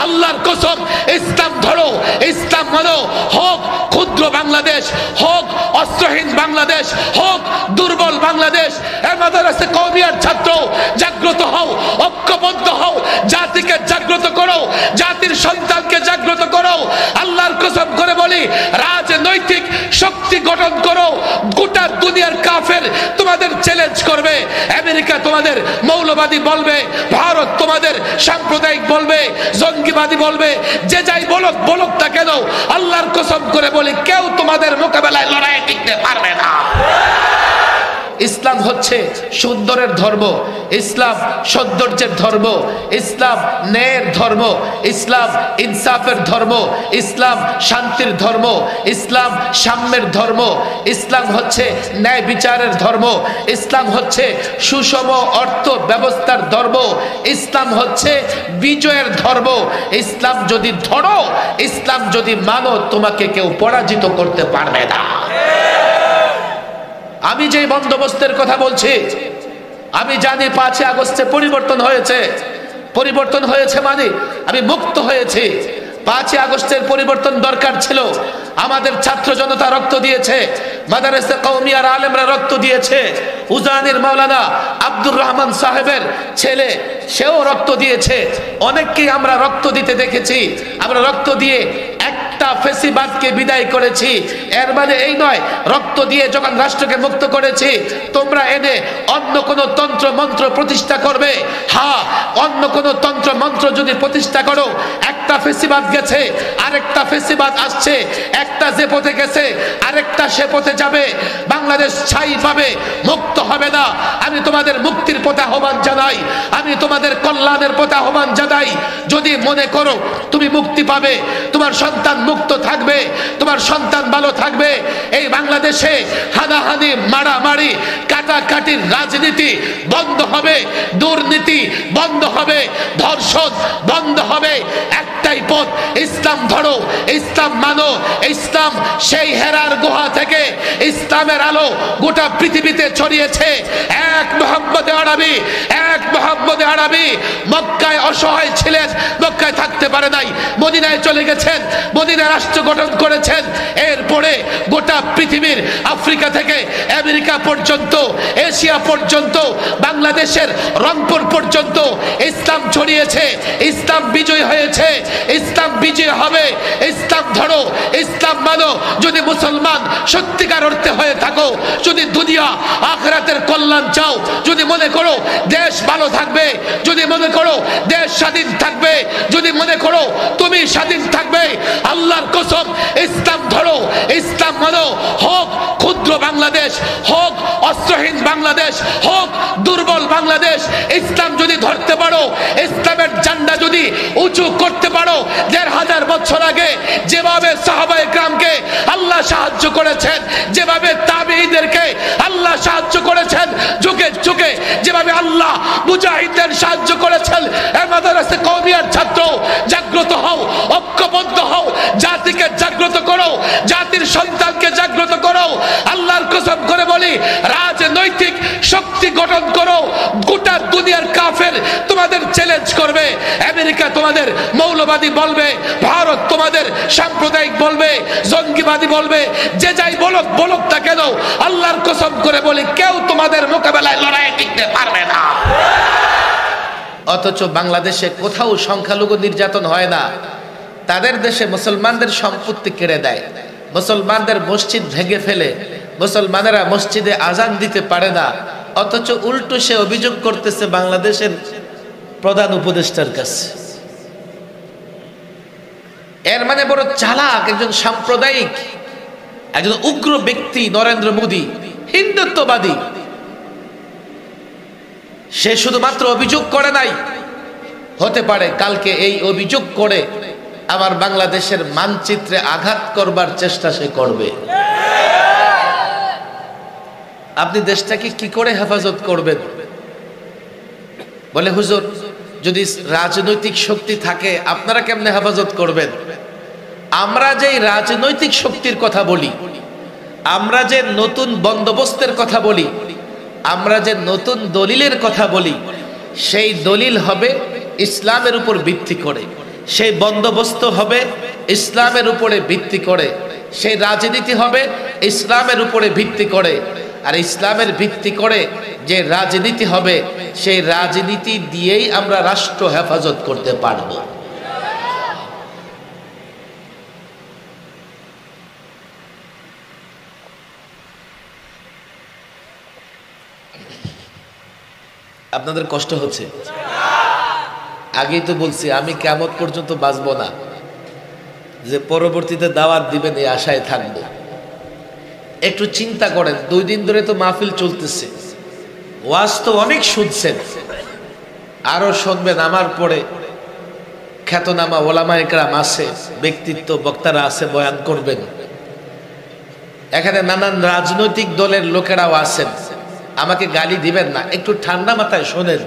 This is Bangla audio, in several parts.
আল্লাহর কসম, ইসলাম ধরো, ইসলাম মানো। হোক ক্ষুদ্র বাংলাদেশ, হোক অস্ত্রহীন বাংলাদেশ, হোক দুর্বল বাংলাদেশ, মাদ্রাসা কওমিয়ার ছাত্র জাগ্রত হও, ঐক্যবদ্ধ হও, জাতিকে জাগ্রত করো, জাতির সন্তানকে জাগ্রত করো। আল্লাহর কসম করে বলি, রাজনৈতিক শক্তি গঠন করো। গোটা দুনিয়ার কাফের তোমাদের চ্যালেঞ্জ করবে। আমেরিকা তোমাদের মৌলবাদী বলবে, ভারত তোমাদের সাম্প্রদায়িক বলবে, জঙ্গিবাদী বলবে, যে যাই বলুক বলুক তা কেন, আল্লাহর কসম করে বলি, কেউ তোমাদের মোকাবেলায় লড়াই টিকতে পারবে না। ইসলাম হচ্ছে সুন্দরের ধর্ম, ইসলাম সৌন্দর্যের ধর্ম, ইসলাম ন্যায়ের ধর্ম, ইসলাম ইনসাফের ধর্ম, ইসলাম শান্তির ধর্ম, ইসলাম সাম্যের ধর্ম, ইসলাম হচ্ছে ন্যায় বিচারের ধর্ম, ইসলাম হচ্ছে সুষম অর্থ ব্যবস্থার ধর্ম, ইসলাম হচ্ছে বিজয়ের ধর্ম। ইসলাম যদি ধরো, ইসলাম যদি মানো, তোমাকে কেউ পরাজিত করতে পারবে না। আমি যে বন্দোবস্তের কথা বলছি, আমি জানি 5 আগস্টে পরিবর্তন হয়েছে। পরিবর্তন হয়েছে মানে আমি মুক্ত হয়েছি। 5 আগস্টের পরিবর্তন দরকার ছিল। আমাদের ছাত্র জনতা রক্ত দিয়েছে, মাদ্রাসা কওমিয়ার আলেমরা রক্ত দিয়েছে, উজানির মাওলানা আব্দুর রহমান সাহেবের ছেলে সেও রক্ত দিয়েছে। অনেককেই আমরা রক্ত দিতে দেখেছি। আমরা রক্ত দিয়ে একটা ফেসিবাদকে বিদায় করেছি। এর মানে এই নয় রক্ত দিয়ে যখন রাষ্ট্রকে মুক্ত করেছি তোমরা এনে অন্য কোনো তন্ত্র মন্ত্র প্রতিষ্ঠা করবে। হ্যাঁ, অন্য কোনো তন্ত্র মন্ত্র যদি প্রতিষ্ঠা করো, একটা ফেসিবাদ গেছে, আরেকটা ফেসিবাদ আসছে, একটা যে পথে গেছে আরেকটা সে পথে যাবে, বাংলাদেশ ছাই পাবে, মুক্ত হবে না। আমি তোমাদের মুক্তির পথে আহ্বান জানাই, আমি তোমাদের কল্যাণের পথে আহ্বান জানাই। যদি মনে করো তুমি মুক্তি পাবে, তোমার সন্তান মুক্ত থাকবে, তোমার সন্তান ভালো থাকবে, এই বাংলাদেশে হানাহানি, মারামারি, কাটাকাটির রাজনীতি বন্ধ হবে, দুর্নীতি বন্ধ হবে, ধর্ষণ বন্ধ হবে। একটাই পথ, ইসলাম ধরো, ইসলাম মানো। ইসলাম সেই হেরার গুহা থেকে ইসলামের আলো গোটা পৃথিবীতে ছড়িয়েছে। এক মুহাম্মদে আরবি, এক মুহাম্মদে আরবি মক্কায় অসহায় ছিলেন, মক্কায় থাকতে পারে নাই, মদিনায় চলে গেছেন, মদিনায় রাষ্ট্র গঠন করেছেন। এরপরে গোটা পৃথিবীর আফ্রিকা থেকে আমেরিকা পর্যন্ত, এশিয়া পর্যন্ত, বাংলাদেশের রংপুর পর্যন্ত ইসলাম ছড়িয়েছে। ইসলাম বিজয় হয়েছে, ইসলাম বিজয় হবে। ইসলাম ধরো, ইসলাম মানো। যদি মুসলমান সত্যিকার অর্থে হয়ে থাকো, যদি দুনিয়া আখিরাতের কল্যাণ চাও, যদি মনে করো দেশ ভালো থাকবে, যদি মনে করো দেশ স্বাধীন থাকবে, যদি মনে করো তুমি স্বাধীন থাকবে, আল্লাহর কসম, ইসলাম ধরো, ইসলাম মানো। হোক ক্ষুদ্র বাংলাদেশ, হোক অস্ত্রহীন বাংলাদেশ, হোক দুর্বল বাংলাদেশ, ইসলাম যদি ধরতে পারো, ইসলামের ঝান্ডা যদি উঁচু করতে পারো, 1500 বছর আগে যেভাবে সাহাবায়ে কেরামকে আল্লাহ সাহায্য করেছেন, যেভাবে তাবেঈদেরকে আল্লাহ সাহায্য করেছেন, যুগে যুগে যেভাবে আল্লাহ মুজাহিদদের সাহায্য করেছেন, এই মাদ্রাসা কওমিয়ার ছাত্র জাগ্রত হও, ঐক্যবদ্ধ হও, জাতিকে জাগ্রত করো, জাতির সন্তানকে জাগ্রত করো। আল্লাহর কসম করে বলি, রাজনৈতিক শক্তি গঠন করো। গোটা দুনিয়ার কাফের তোমাদের চ্যালেঞ্জ করবে। আমেরিকা তোমাদের মৌলবাদী বলবে, ভারত তোমাদের সাম্প্রদায়িক বলবে, জঙ্গিবাদী বলবে, যে যাই বলুক বলুক তা কেন, আল্লাহর কসম করে বলি, কেউ তোমাদের মোকাবেলায় লড়াই টিকতে পারবে না। অথচ বাংলাদেশে কোথাও সংখ্যালঘু নির্যাতন হয় না। তাদের দেশে মুসলমানদের সম্পত্তি কেড়ে দেয়, মুসলমানদের মসজিদ ভেঙে ফেলে, মুসলমানেরা মসজিদে আজান দিতে পারে না। অথচ উল্টো সে অভিযোগ করতেছে বাংলাদেশের প্রধান উপদেষ্টার কাছে। এর মানে বড় চালাক একজন সাম্প্রদায়িক, একজন উগ্র ব্যক্তি নরেন্দ্র মোদী, হিন্দুত্ববাদী। সে শুধুমাত্র অভিযোগ করে নাই, হতে পারে কালকে এই অভিযোগ করে আমার বাংলাদেশের মানচিত্রে আঘাত করবার চেষ্টা সে করবে। আপনি দেশটাকে কি করে হেফাজত করবেন? বলে হুজুর, যদি রাজনৈতিক শক্তি থাকে আপনারা কেমনে হেফাজত করবেন? আমরা যে রাজনৈতিক শক্তির কথা বলি, আমরা যে নতুন বন্দোবস্তের কথা বলি, আমরা যে নতুন দলিলের কথা বলি, সেই দলিল হবে ইসলামের উপর ভিত্তি করে, সেই বন্দোবস্ত হবে ইসলামের উপরে ভিত্তি করে, সেই রাজনীতি হবে ইসলামের উপরে ভিত্তি করে। আর ইসলামের ভিত্তি করে যে রাজনীতি হবে, সেই রাজনীতি দিয়েই আমরা রাষ্ট্র হেফাজত করতে পারব। আপনাদের কষ্ট হচ্ছে? আগেই তো বলছি আমি কিয়ামত পর্যন্ত বাঁচবো না, যে পরবর্তীতে দাওয়াত দিবেন এই আশায় থাকবো। একটু চিন্তা করেন, 2 দিন ধরে তো মাহফিল চলতেছে, ওয়াজ তো অনেক শুনছেন, আরো শুনবেন। আমার পরে খ্যাতনামা ওলামা একরাম আছে, ব্যক্তিত্ব বক্তারা আছে, বয়ান করবেন। এখানে নানান রাজনৈতিক দলের লোকেরাও আছেন, আমাকে গালি দিবেন না, একটু ঠান্ডা মাথায় শোনেন।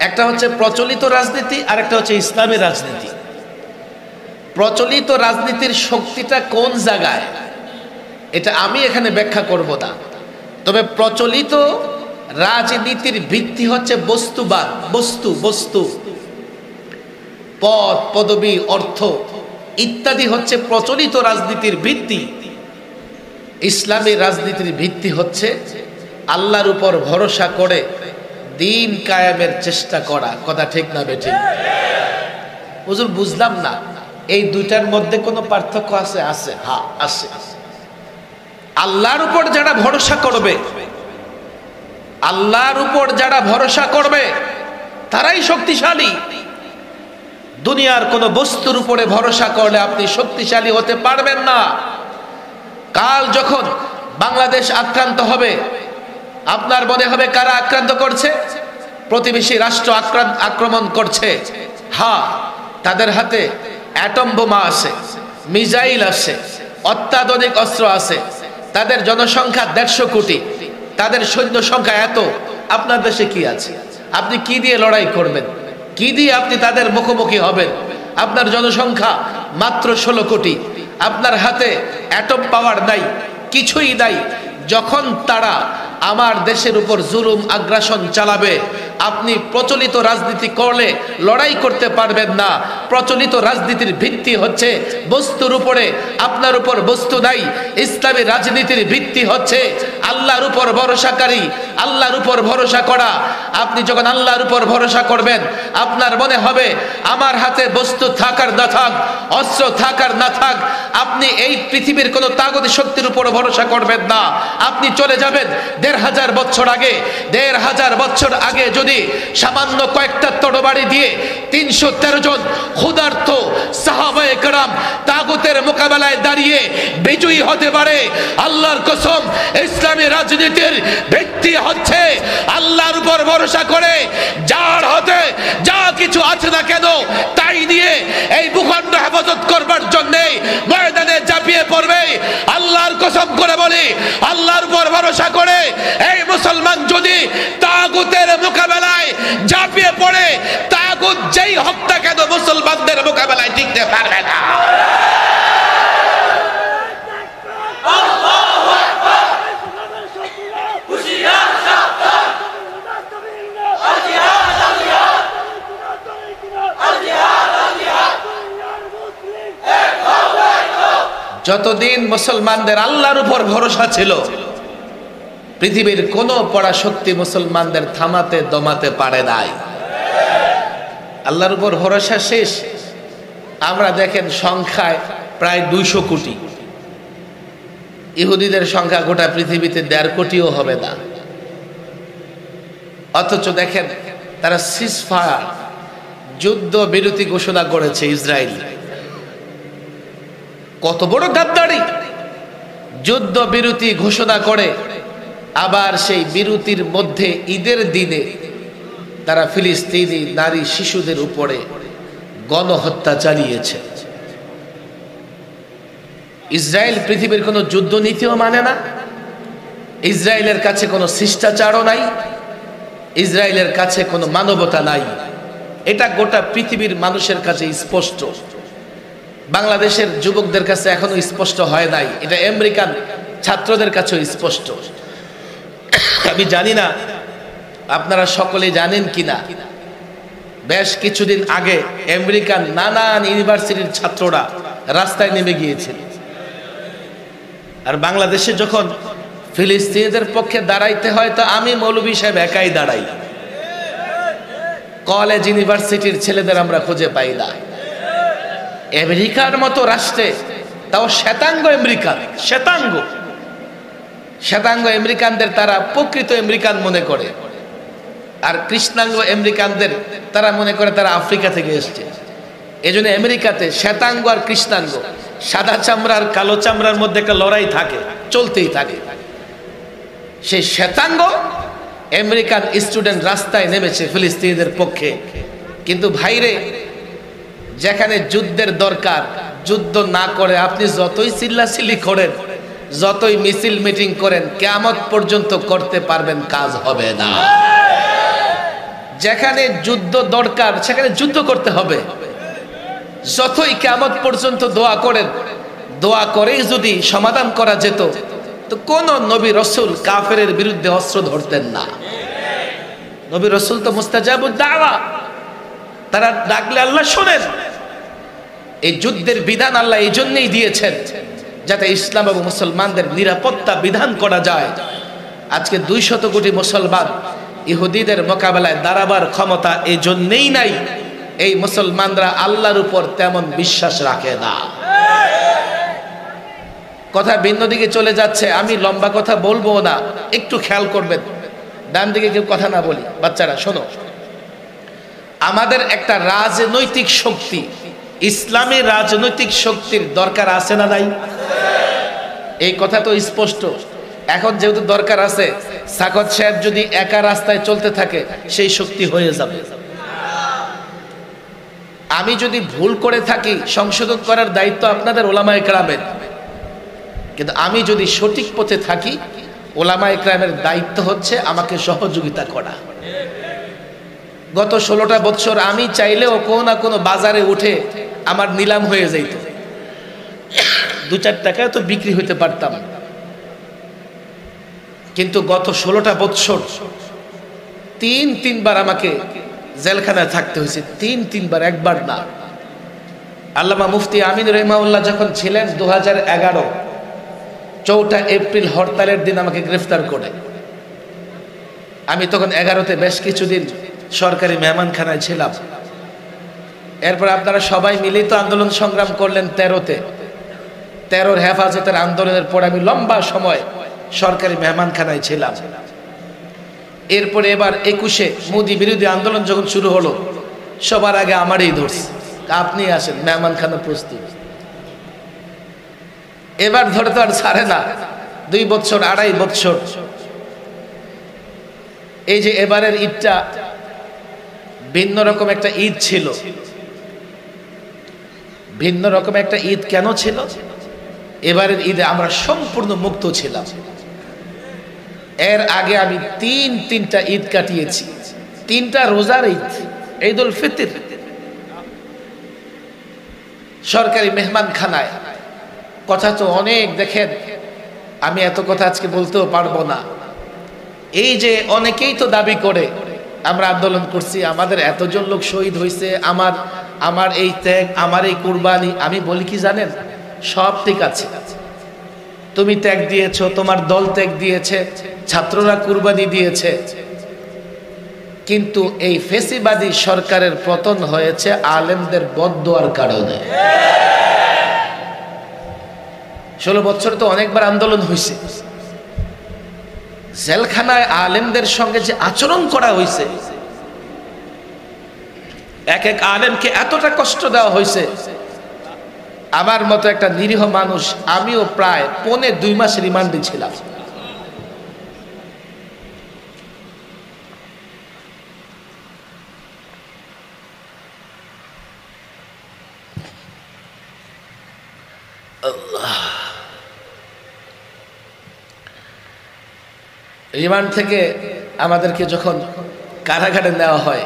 একটা হচ্ছে প্রচলিত রাজনীতি, আর একটা হচ্ছে ইসলামী রাজনীতি। প্রচলিত রাজনীতির শক্তিটা কোন জায়গায়, এটা আমি এখানে ব্যাখ্যা করব না। তবে প্রচলিত রাজনীতির ভিত্তি হচ্ছে বস্তুবাদ, বস্তু বস্তু, পদ পদবী অর্থ ইত্যাদি হচ্ছে প্রচলিত রাজনীতির ভিত্তি। ইসলামী রাজনীতির ভিত্তি হচ্ছে আল্লাহর উপর ভরসা করে দিন কায়েমের চেষ্টা করা। কথা ঠিক না বেঠিক? হুজুর বুঝলাম না, এই দুইটার মধ্যে কোনো পার্থক্য আছে? আছে, হ্যাঁ আছে। আল্লাহর উপর যারা ভরসা করবে, আল্লাহর উপর যারা ভরসা করবে তারাই শক্তিশালী। দুনিয়ার কোনো বস্তুর উপরে ভরসা করলে আপনি শক্তিশালী হতে পারবেন না। কাল যখন বাংলাদেশ আক্রান্ত হবে, আপনার মনে হবে কারা আক্রান্ত করছে? প্রতিবেশী রাষ্ট্র আক্রমণ করছে। হ্যাঁ, তাদের হাতে অ্যাটম বোমা আছে, মিসাইল আছে, অত্যাধুনিক অস্ত্র আছে, তাদের জনসংখ্যা 150 কোটি, তাদের সৈন্য সংখ্যা এত। আপনার দেশে কি আছে? আপনি কি দিয়ে লড়াই করবেন? কি দিয়ে আপনি তাদের মুখোমুখি হবেন? আপনার জনসংখ্যা মাত্র 16 কোটি, আপনার হাতে অ্যাটম পাওয়ার নাই, কিছুই নাই। যখন তারা আমার দেশের উপর জুলুম আগ্রাসন চালাবে, আপনি প্রচলিত রাজনীতি করলে লড়াই করতে পারবেন না। প্রচলিত রাজনীতির ভিত্তি হচ্ছে বস্তুর উপরে, আপনার উপর বস্তু নাই। ইসলামী রাজনীতির ভিত্তি হচ্ছে আল্লাহর উপর ভরসাকারী, আল্লাহর উপর ভরসা করা। আপনি যখন আল্লাহর উপর ভরসা করবেন, আপনার মনে হবে আমার হাতে বস্তু থাকার না থাক, অস্ত্র থাকার না থাক, আপনি এই পৃথিবীর কোনো তাগতি শক্তির উপর ভরসা করবেন না। আপনি চলে যাবেন 1500 বছর আগে। 1500 বছর আগে যদি সামান্য কয়েকটা তরবারি দিয়ে 313 জন ক্ষুধার্ত সাহাবায়ে কেরাম তাগুতের মোকাবেলায় দাঁড়িয়ে বিজয়ী হতে পারে, আল্লাহর কসম ইসলামী রাজনীতির ভিত্তি হচ্ছে আল্লাহর উপর ভরসা করে যার হাতে যা কিছু আছে না কেন তাই দিয়ে এই ভূখণ্ড হেফাজত করবার জন্য ময়দানে ঝাঁপিয়ে পড়বে। আল্লাহর কসম করে বলি, আল্লাহর উপর ভরসা করে এই মুসলমান যদি তাগুতের মোকাবেলায় ঝাঁপিয়ে পড়ে, তাগুত যেই হোক না কেন মুসলমানদের মোকাবেলায় টিকতে পারবে না। যতদিন মুসলমানদের আল্লাহর উপর ভরসা ছিল, পৃথিবীর কোন পরাশক্তি মুসলমানদের থামাতে দমাতে পারে নাই। আল্লাহর উপর ভরসা শেষ। আমরা দেখেন সংখ্যায় প্রায় 200 কোটি, ইহুদিদের সংখ্যা গোটা পৃথিবীতে 1.5 কোটিও হবে না। অথচ দেখেন তারা সিজফায়ার, যুদ্ধ বিরতি ঘোষণা করেছে ইসরায়েল। কত বড় গাদ্দারি! যুদ্ধ বিরতি ঘোষণা করে আবার সেই বিরতির মধ্যে ঈদের দিনে তারা ফিলিস্তিনি নারী শিশুদের উপরে গণহত্যা চালিয়েছে। ইসরায়েল পৃথিবীর কোনো যুদ্ধ নীতিও মানে না, ইসরায়েলের কাছে কোনো শিষ্টাচারও নাই, ইসরায়েলের কাছে কোনো মানবতা নাই। এটা গোটা পৃথিবীর মানুষের কাছে স্পষ্ট। বাংলাদেশের যুবকদের কাছে এখনো স্পষ্ট হয় নাই, এটা আমেরিকান ছাত্রদের কাছেও স্পষ্ট। আমি জানি না আপনারা সকলে জানেন কিনা, বেশ কিছুদিন আগে আমেরিকান নানান ইউনিভার্সিটির ছাত্ররা রাস্তায় নেমে গিয়েছিল। আর বাংলাদেশে যখন ফিলিস্তিনিদের পক্ষে দাঁড়াইতে হয় তো আমি মৌলভী সাহেব একাই দাঁড়াই, কলেজ ইউনিভার্সিটির ছেলেদের আমরা খুঁজে পাই না। আমেরিকার মতো রাষ্ট্রে, তাও শ্বেতাঙ্গ আমেরিকান, শ্বেতাঙ্গ আমেরিকানদের তারা প্রকৃত আমেরিকান মনে করে, আর কৃষ্ণাঙ্গ আমেরিকানদের তারা মনে করে তারা আফ্রিকা থেকে এসছে। এই জন্য আমেরিকাতে শ্বেতাঙ্গ আর কৃষ্ণাঙ্গ, সাদা চামড়ার কালো চামড়ার মধ্যে একটা লড়াই থাকে, চলতেই থাকে। সেই শ্বেতাঙ্গ আমেরিকান স্টুডেন্ট রাস্তায় নেমেছে ফিলিস্তিনিদের পক্ষে। কিন্তু ভাইরে, যেখানে যুদ্ধের দরকার, যুদ্ধ না করে আপনি যতই চিল্লাচিল্লি করেন, যতই মিছিল মিটিং করেন, কিয়ামত পর্যন্ত করতে পারবেন, কাজ হবে না। যেখানে যুদ্ধ দরকার সেখানে যুদ্ধ করতে হবে। যতই কিয়ামত পর্যন্ত দোয়া করেন, দোয়া করেই যদি সমাধান করা যেত তো কোন নবী রসুল কাফেরের বিরুদ্ধে অস্ত্র ধরতেন না। নবী রসুল তো মুস্তাজাবুদ দাওয়া, তারা ডাকলে আল্লাহ শোনেন। এই যুদ্ধের বিধান আল্লাহ এই জন্যই দিয়েছেন যাতে ইসলাম এবং মুসলমানদের নিরাপত্তা বিধান করা যায়। আজকে 200 কোটি মুসলমান ইহুদিদের মোকাবেলায় দাঁড়াবার ক্ষমতা এই জন্যেই নাই, এই মুসলমানরা আল্লাহর উপর তেমন বিশ্বাস রাখে না। কথা ভিন্ন দিকে চলে যাচ্ছে, আমি লম্বা কথা বলবো না, একটু খেয়াল করবেন, ডান দিকে কেউ কথা না বলি। বাচ্চারা শোনো, আমাদের একটা রাজনৈতিক শক্তি, ইসলামী রাজনৈতিক শক্তির দরকার আছে না নাই? এই কথা তো স্পষ্ট। এখন যেহেতু দরকার আছে, সাকত সাহেব যদি একা রাস্তায় চলতে থাকে সেই শক্তি হয়ে যাবে। আমি যদি ভুল করে থাকি সংশোধন করার দায়িত্ব আপনাদের ওলামায়ে কেরামের, কিন্তু আমি যদি সঠিক পথে থাকি ওলামায়ে কেরামের দায়িত্ব হচ্ছে আমাকে সহযোগিতা করা। গত 16টা বছর আমি চাইলেও কোনো না কোনো বাজারে উঠে আমার নিলাম হয়ে যাইত, 2-4 টাকায় তো বিক্রি হইতে পারতাম। কিন্তু গত 16টা বছর 3 বার আমাকে জেলখানায় থাকতে হয়েছে, 3 বার, একবার না। আল্লামা মুফতি আমিন রহিমাহুল্লাহ যখন ছিলেন 2011 4 এপ্রিল হরতালের দিন আমাকে গ্রেফতার করে। আমি তখন 11তে বেশ কিছুদিন সরকারি মেহমানখানায় ছিলাম। এরপর আপনারা সবাই মিলেই তো আন্দোলন সংগ্রাম করলেন 13তে। 13-র হেফাজতের আন্দোলনের পর আমি লম্বা সময় সরকারি মেহমানখানায় ছিলাম। এরপরে এবার 21-এ মোদি বিরোধী আন্দোলন যখন শুরু হলো, সবার আগে আমারই ধরছে, আপনি আসেন, মেহমানখানা প্রস্তুত। এবার ধরে তো আর ছাড়ে না, 2 বছর 2.5 বছর। এই যে এবারের ঈদটা ভিন্ন রকম একটা ঈদ ছিল। ভিন্ন রকম একটা ঈদ কেন ছিল? এবারের ঈদে আমরা সম্পূর্ণ মুক্ত ছিলাম। এর আগে আমি 3টা ঈদ কাটিয়েছি, 3টা রোজার ঈদ, ঈদুল ফিতর, সরকারি মেহমানখানায়। কথা তো অনেক, দেখেন আমি এত কথা আজকে বলতেও পারবো না। এই যে অনেকেই তো দাবি করে আমরা আন্দোলন করছি, আমাদের এতজন লোক শহীদ হয়েছে, আমার এই ত্যাগ, আমার এই কুরবানি। আমি বলি কি জানেন, সব ঠিক আছে, তুমি ত্যাগ দিয়েছো, তোমার দল ত্যাগ দিয়েছে, ছাত্ররা কুরবানি দিয়েছে, কিন্তু এই ফেসিবাদী সরকারের পতন হয়েছে আলেমদের বদদোয়ার কারণে। 16 বছর তো অনেকবার আন্দোলন হয়েছে। জেলখানায় আলেমদের সঙ্গে যে আচরণ করা হয়েছে, এক আলেমকে এতটা কষ্ট দেওয়া হয়েছে, আমার মতো একটা নিরীহ মানুষ, আমিও প্রায় 1.5-2 মাস রিমান্ডে ছিলাম। রিমান্ড থেকে আমাদেরকে যখন কারাগারে নেওয়া হয়,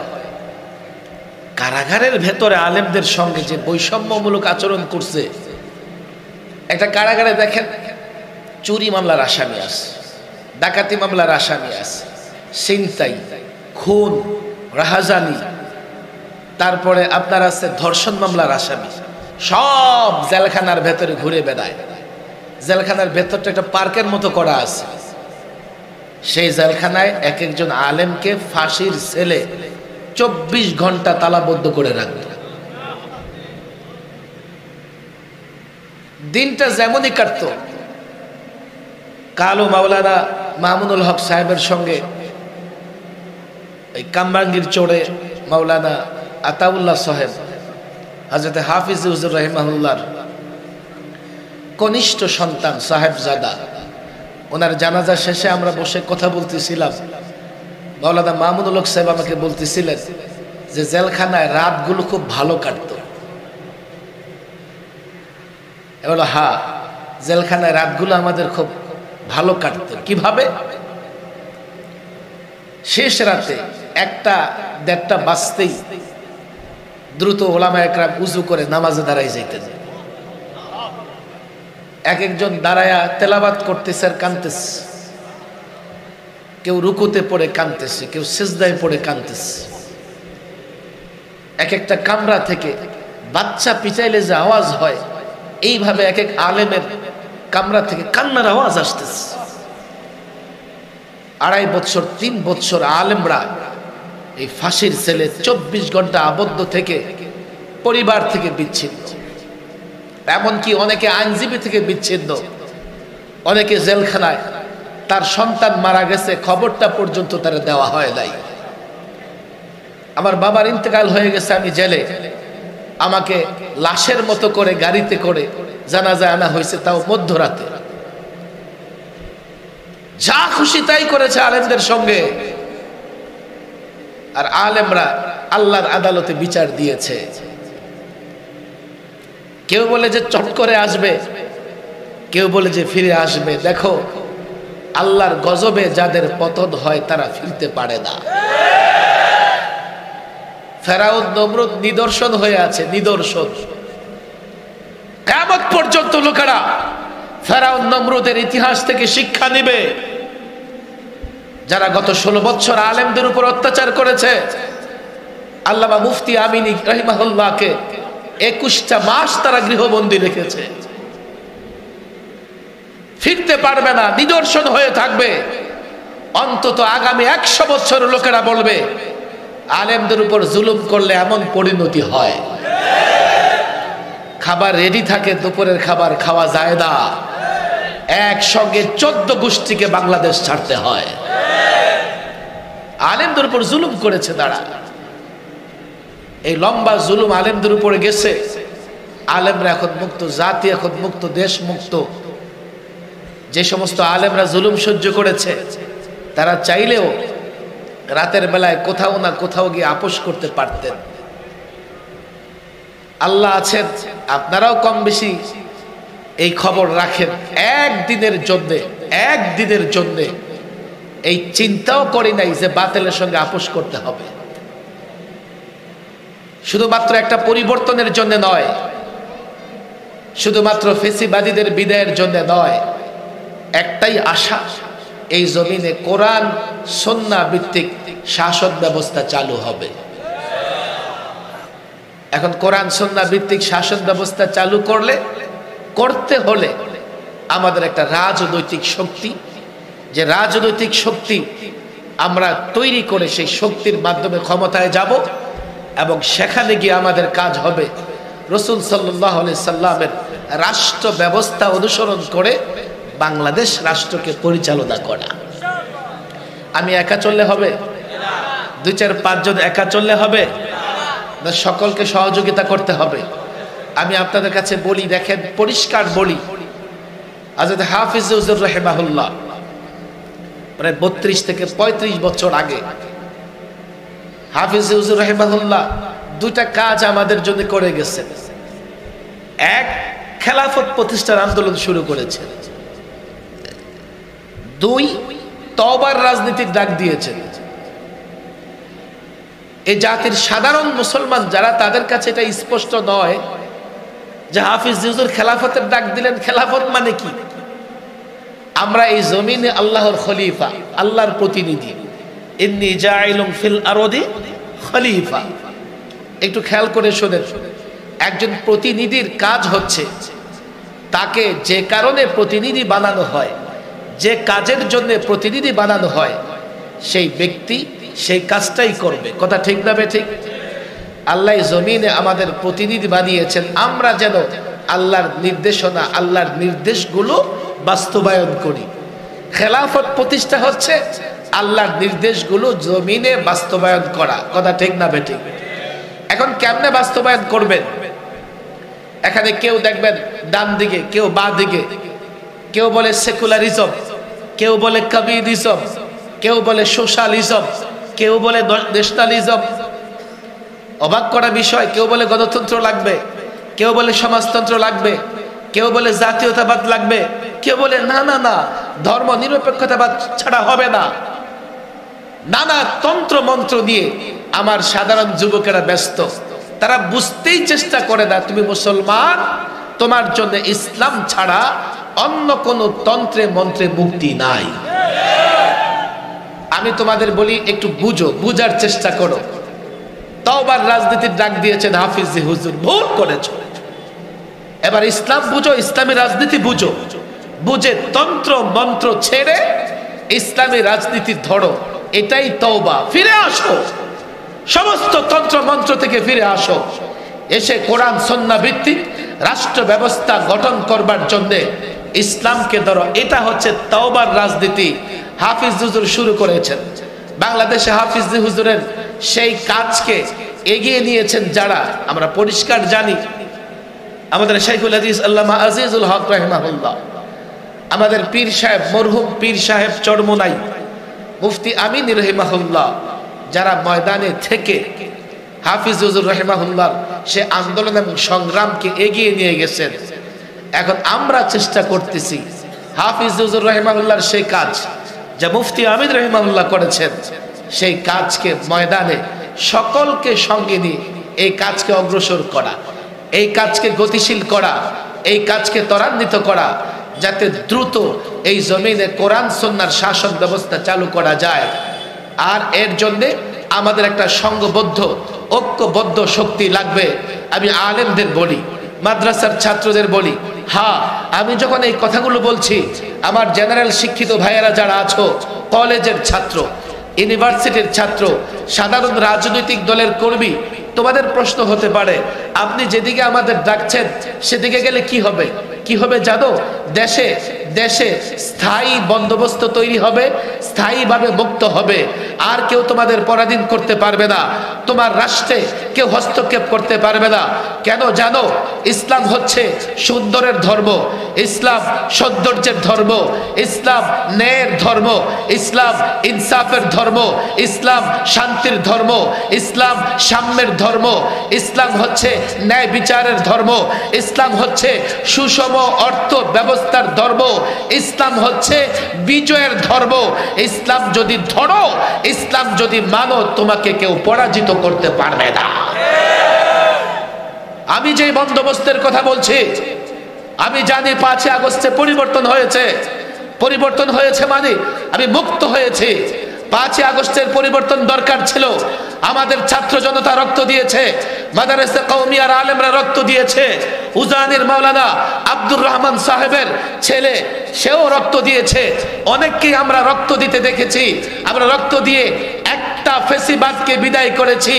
কারাগারের ভেতরে আলেমদের সঙ্গে যে বৈষম্যমূলক আচরণ করছে। একটা কারাগারে দেখেন চুরি মামলার আসামি আছে, ডাকাতি মামলার আসামি আছে, ছিনতাই, খুন, রাহাজানি, তারপরে আপনার আছে ধর্ষণ মামলার আসামি, সব জেলখানার ভেতরে ঘুরে বেড়ায়। জেলখানার ভেতরটা একটা পার্কের মতো করা আছে। সেই জেলখানায় এক একজন আলেমকে ফাঁসির সেলে 24 ঘন্টা তালাবদ্ধ করে রাখত। দিনটা যেমনই কাটত। কালো মাওলানা মামুনুল হক সাহেবের সঙ্গে এই কামরাঙ্গীর চড়ে মাওলানা আতাউল্লাহ সাহেব হযরত হাফিজ হুজুর রাহিমাহুল্লাহর কনিষ্ঠ সন্তান সাহেবজাদা, ওনার জানাজা শেষে আমরা বসে কথা বলতেছিলাম। মাওলানা মামুনুল হক সাহেব আমাকে বলতেছিলেন যে জেলখানায় রাতগুলো খুব ভালো কাটতো। এবার হ্যাঁ, জেলখানায় রাতগুলো আমাদের খুব ভালো কাটতো। কিভাবে? শেষ রাতে 1টা-1:30 বাজতেই দ্রুত ওলামা একরাম উজু করে নামাজে দাঁড়াই যাইতেন। এক একজন দাঁড়ায়া তেলাওয়াত করতেছে আর কাঁদতেছে, কেউ রুকুতে পড়ে কাঁদতেছে, কেউ সিজদায় পড়ে কাঁদতেছে। এক একটা কামরা থেকে বাচ্চা পিচাইলে যে আওয়াজ হয়, এইভাবে এক এক আলেমের কামরা থেকে কান্নার আওয়াজ আসতেছে। 2.5 বছর 3 বছর আলেমরা এই ফাঁসির সেলে 24 ঘন্টা আবদ্ধ থেকে পরিবার থেকে বিচ্ছিন্ন, এমনকি অনেকে আইনজীবী থেকে বিচ্ছিন্ন, অনেকে জেলখানায় তার সন্তান মারা গেছে খবরটা পর্যন্ত তারা দেওয়া হয় নাই। আমার বাবার ইন্তেকাল হয়ে গেছে, আমি জেলে, আমাকে লাশের মতো করে গাড়িতে করে জানাজায় আনা হয়েছে, তাও মধ্যরাতে। যা খুশি তাই করেছে আলেমদের সঙ্গে। আর আলেমরা আল্লাহর আদালতে বিচার দিয়েছে। কেউ বলে যে চট করে আসবে, কেউ বলে যে ফিরে আসবে। দেখো, আল্লাহর গজবে যাদের পতন হয় তারা ফিরতে পারে না। ফেরাউন নমরুদ নিদর্শন হয়ে আছে, নিদর্শন। কিয়ামত পর্যন্ত লোকেরা ফেরাউন নমরুদের ইতিহাস থেকে শিক্ষা নিবে। যারা গত 16 বছর আলেমদের উপর অত্যাচার করেছে, আল্লামা মুফতি আমিনী রাহিমাহুল্লাহকে 21টা মাস তারা গৃহবন্দী রেখেছে। ফিরতে পারবে না, নিদর্শন হয়ে থাকবে। অন্তত আগামী 100 বছর লোকেরা বলবে আলেমদের উপর জুলুম করলে এমন পরিণতি হয়। খাবার রেডি থাকে, দুপুরের খাবার খাওয়া যায় না, একসঙ্গে 14 গোষ্ঠীকে বাংলাদেশ ছাড়তে হয়। আলেমদের উপর জুলুম করেছে তারা। এই লম্বা জুলুম আলেমদের উপরে গেছে। আলেমরা এখন মুক্ত, জাতি এখন মুক্ত, দেশ মুক্ত। যে সমস্ত আলেমরা জুলুম সহ্য করেছে তারা চাইলেও রাতের বেলায় কোথাও না কোথাও গিয়ে আপোষ করতে পারতেন। আল্লাহ আছেন, আপনারাও কম বেশি এই খবর রাখেন। একদিনের জন্যে এই চিন্তাও করি নাই যে বাতিলের সঙ্গে আপোষ করতে হবে। শুধুমাত্র একটা পরিবর্তনের জন্য নয়, শুধুমাত্র ফেসিবাদীদের বিদায়ের জন্য নয়, একটাই আশা, এই জমিনে কোরআন সুন্নাহ ভিত্তিক শাসন ব্যবস্থা চালু হবে। এখন কোরআন সুন্নাহ ভিত্তিক শাসন ব্যবস্থা চালু করতে হলে আমাদের একটা রাজনৈতিক শক্তি, যে রাজনৈতিক শক্তি আমরা তৈরি করে সেই শক্তির মাধ্যমে ক্ষমতায় যাব, এবং সেখানে গিয়ে আমাদের কাজ হবে রাসূল সাল্লাল্লাহু আলাইহি সাল্লামের রাষ্ট্র ব্যবস্থা অনুসরণ করে বাংলাদেশ রাষ্ট্রকে পরিচালনা করা। আমি একা চললে হবে? 2-4-5 জন একা চললে হবে না? সকলকে সহযোগিতা করতে হবে। আমি আপনাদের কাছে বলি, দেখেন, পরিষ্কার বলি, হযরত হাফিজ হুজুর রাহিমাহুল্লাহ প্রায় 32 থেকে 35 বছর আগে হাফিজ হুজুর রাহিমাহুল্লাহ 2টা কাজ আমাদের জন্য করে গেছেন। এক, খেলাফত প্রতিষ্ঠার আন্দোলন শুরু করেছেন। 2, তওবার রাজনীতির ডাক দিয়েছেন। এই জাতির সাধারণ মুসলমান যারা, তাদের কাছে এটা স্পষ্ট নয় যে হাফিজ হুজুর খেলাফতের ডাক দিলেন। খেলাফত মানে কি? আমরা এই জমিনে আল্লাহর খলিফা, আল্লাহর প্রতিনিধি। ইন্নী জাইলুম ফিল আরদি খলিফা। একটু খেয়াল করে শোনেন। একজন প্রতিনিধির কাজ হচ্ছে তাকে যে কারণে প্রতিনিধি বানানো হয়, যে কাজের জন্য প্রতিনিধি বানানো হয়, সেই ব্যক্তি সেই কাজটাই করবে। কথা ঠিক না ঠিক? আল্লাহ জমিনে আমাদের প্রতিনিধি বানিয়েছেন আমরা যেন আল্লাহর নির্দেশনা, আল্লাহর নির্দেশগুলো বাস্তবায়ন করি। খেলাফত প্রতিষ্ঠা হচ্ছে আল্লাহর নির্দেশগুলো জমিনে বাস্তবায়ন করা। কথা ঠিক না ঠিক? এখন কেমনে বাস্তবায়ন করবেন? এখানে কেউ দেখবেন ডান দিকে, কেউ বাঁ দিকে, কেউ বলে সেকুলারিজম, কেউ বলে কমিউনিজম, কেউ বলে সোশ্যালিজম, কেউ বলে ন্যাশনালিজম। অবাক করা বিষয়, কেউ বলে গণতন্ত্র লাগবে, কেউ বলে সমাজতন্ত্র লাগবে, কেউ বলে জাতীয়তাবাদ লাগবে, কেউ বলে না না না ধর্ম নিরপেক্ষতাবাদ ছাড়া হবে না। নানা তন্ত্র মন্ত্র দিয়ে আমার সাধারণ যুবকেরা ব্যস্ত। তারা বুঝতেই চেষ্টা করে না তুমি মুসলমান, তোমার জন্য ইসলাম ছাড়া অন্য কোনো তন্ত্রে মন্ত্রে মুক্তি নাই। আমি তোমাদের বলি একটু বুঝো, বুঝার চেষ্টা করো। তওবার রাজনীতির ডাক দিয়েছেন হাফিজ হুজুর, ভুল করেছো। এবার ইসলাম বুঝো, ইসলামী রাজনীতি বুঝো, বুঝে তন্ত্র মন্ত্র ছেড়ে ইসলামী রাজনীতি ধরো। এটাই তওবা। ফিরে আসো, সমস্ত তন্ত্র মন্ত্র থেকে ফিরে আসো, এসে কোরআন সুন্নাহ ভিত্তিক রাষ্ট্র ব্যবস্থা গঠন করবার জন্য ইসলামকে ধরো। এটা হচ্ছে তওবার রাজনীতি। হাফিজ হুজুর শুরু করেছেন। বাংলাদেশে হাফিজ হুজুরের সেই কাজকে এগিয়ে নিয়েছেন যারা, আমরা পরিষ্কার জানি। আমাদের শাইখুল হাদিস আল্লামা আজিজুল হক রাহিমাহুল্লাহ, আমাদের পীর সাহেব, মরহুম পীর সাহেব চরমোনাই, মুফতি আমিন রাহিমাহুল্লাহ, যারা ময়দানে থেকে হাফিজ হুজুর রাহিমাহুল্লাহ সে আন্দোলন এবং সংগ্রামকে এগিয়ে নিয়ে গেছেন। এখন আমরা চেষ্টা করতেছি হাফিজ হুজুর রাহিমাহুল্লাহর সেই কাজ যা মুফতি আমিন রাহিমাহুল্লাহ করেছেন, সেই কাজকে ময়দানে সকলকে সঙ্গে নিয়ে এই কাজকে অগ্রসর করা, এই কাজকে গতিশীল করা, এই কাজকে ত্বরান্বিত করা, যাতে দ্রুত এই জমিনে কোরআন সুন্নাহর শাসন ব্যবস্থা চালু করা যায়। আর এর জন্যে আমাদের একটা সংঘবদ্ধ ঐক্যবদ্ধ শক্তি লাগবে। আমি আলেমদের বলি, মাদ্রাসার ছাত্রদের বলি, হ্যাঁ আমি যখন এই কথাগুলো বলছি, আমার জেনারেল শিক্ষিত ভাইয়েরা যারা আছো, কলেজের ছাত্র, ইউনিভার্সিটির ছাত্র, সাধারণ রাজনৈতিক দলের কর্মী, তোমাদের প্রশ্ন হতে পারে আপনি যেদিকে আমাদের ডাকছেন সেদিকে গেলে কি হবে? কি হবে জানো? দেশে দেশে স্থায়ী বন্দোবস্ত তৈরি হবে, স্থায়ীভাবে মুক্ত হবে, আর কেউ তোমাদের পরাধীন করতে পারবে না, তোমার রাষ্ট্রে কেউ হস্তক্ষেপ করতে পারবে না। কেন জানো? ইসলাম হচ্ছে সুন্দরের ধর্ম, ইসলাম সৌন্দর্যের ধর্ম, ইসলাম ন্যায়ের ধর্ম, ইসলাম ইনসাফের ধর্ম, ইসলাম শান্তির ধর্ম, ইসলাম সাম্যের ধর্ম, ইসলাম হচ্ছে ন্যায় বিচারের ধর্ম, ইসলাম হচ্ছে সুষম অর্থ ব্যবস্থার ধর্ম, ইসলাম হচ্ছে বিজয়ের ধর্ম। ইসলাম যদি ধরো, ইসলাম যদি মানো, তোমাকে কেউ পরাজিত করতে পারবে না। আমি যে বন্দোবস্তের কথা বলছি, আমি জানি 5 আগস্টে পরিবর্তন হয়েছে। পরিবর্তন হয়েছে মানে আমি মুক্ত হয়েছি। 5 আগস্টের পরিবর্তন দরকার ছিল। আমাদের ছাত্র জনতা রক্ত দিয়েছে, মাদ্রাসা কওমিয়ার আলেমরা রক্ত দিয়েছে, উজানির মাওলানা আব্দুর রহমান সাহেবের ছেলে সেও রক্ত দিয়েছে। অনেককেই আমরা রক্ত দিতে দেখেছি। আমরা রক্ত দিয়ে একটা ফেসিবাদকে বিদায় করেছি।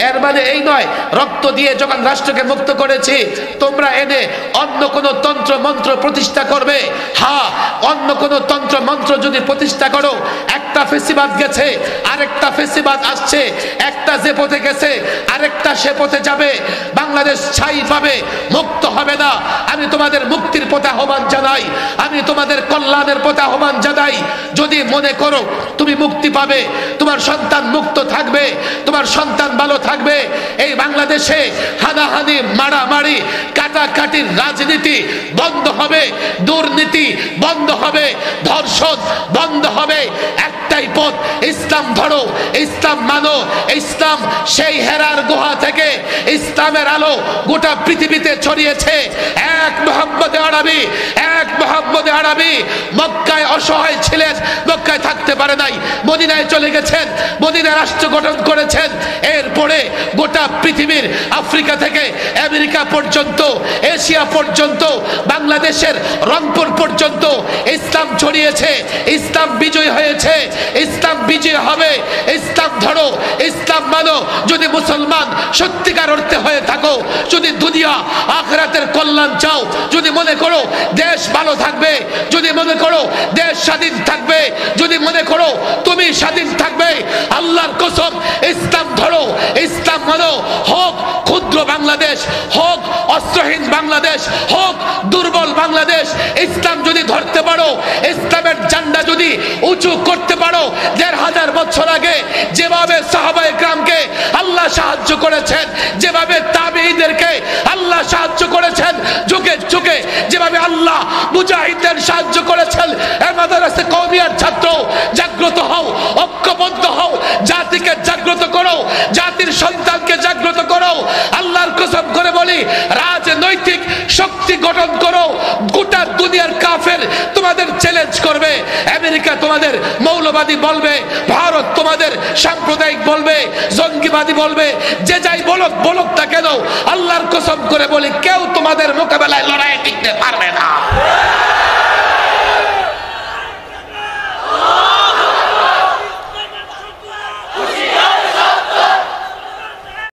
এর মানে এই নয় রক্ত দিয়ে যখন রাষ্ট্রকে মুক্ত করেছি তোমরা এনে অন্য কোন তন্ত্র মন্ত্র প্রতিষ্ঠা করবে। হ্যাঁ, অন্য কোন তন্ত্র মন্ত্র যদি প্রতিষ্ঠা করো, একটা ফেসিবাদ গেছে, আরেকটা ফেসিবাদ আসছে, একটা যে পথে গেছে আরেকটা সে পথে যাবে। বাংলাদেশ ছাই পাবে, মুক্ত হবে না। আমি তোমাদের মুক্তির পথে আহ্বান জানাই, আমি তোমাদের কল্যাণের পথে আহ্বান জানাই। যদি মনে করো তুমি মুক্তি পাবে, তোমার সন্তান মুক্ত থাকবে, তোমার সন্তান ভালো থাকবে, এই বাংলাদেশে হানাহানি মারামারি কাটাকাটির রাজনীতি বন্ধ হবে, দুর্নীতি বন্ধ হবে, ধর্ষণ বন্ধ হবে। একটাই পথ, ইসলাম ধরো, ইসলাম মানো। ইসলাম সেই হেরার গুহা থেকে ইসলামের আলো গোটা পৃথিবীতে ছড়িয়েছে। এক মুহাম্মদ আরবি, এক মুহাম্মদ আরবি মক্কায় অসহায় ছিলেন, মক্কায় থাকতে পারে নাই, মদিনায় চলে গেছেন, মদিনায় রাষ্ট্র গঠন করেছেন। এরপরে গোটা পৃথিবীর আফ্রিকা থেকে আমেরিকা পর্যন্ত, এশিয়া পর্যন্ত, বাংলাদেশের রংপুর পর্যন্ত ইসলাম ছড়িয়েছে। ইসলাম বিজয় হয়েছে, ইসলাম বিজয় হবে। ইসলাম ধরো, ইসলাম মানো। যদি মুসলমান সত্যিকার অর্থে হয়ে থাকো, যদি দুনিয়া আখিরাতের কল্যাণ চাও, যদি মনে করো দেশ ভালো থাকবে, যদি মনে করো দেশ স্বাধীন থাকবে, যদি মনে করো তুমি স্বাধীন থাকবে, আল্লাহর কসম ইসলাম ধরো, ইসলাম মানো। হোক ক্ষুদ্র বাংলাদেশ, হোক অস্ত্রহীন বাংলাদেশ, হোক দুর্বল বাংলাদেশ, ইসলাম যদি ধরতে পারো, ইসলামের ঝান্ডা যদি উঁচু করতে পারো, ১৫০০ বছর আগে যেভাবে সাহাবায়ে কেরামকে আল্লাহ সাহায্য করেছেন, যেভাবে তাবেঈদেরকে আল্লাহ সাহায্য করেছেন, যুগে যুগে যেভাবে আল্লাহ মুজাহিদদের সাহায্য করেছেন, এই মাদ্রাসা কওমিয়ার ছাত্র জাগ্রত হও, ঐক্যবদ্ধ হও, জাতিকে জাগ্রত করো, জাতির সন্তানকে জাগ্রত করো। আল্লাহর কসম করে বলি, রাজনৈতিক শক্তি গঠন করো। গোটা দুনিয়ার কাফের তোমাদের চ্যালেঞ্জ করবে। আমেরিকা তোমাদের মৌলবাদী বলবে, ভারত তোমাদের সাম্প্রদায়িক বলবে, জঙ্গিবাদী বলবে, যে যাই বলুক বলুক না কেন, আল্লাহর কসম করে বলি কেউ তোমাদের মোকাবেলায় লড়াই টিকতে পারবে না।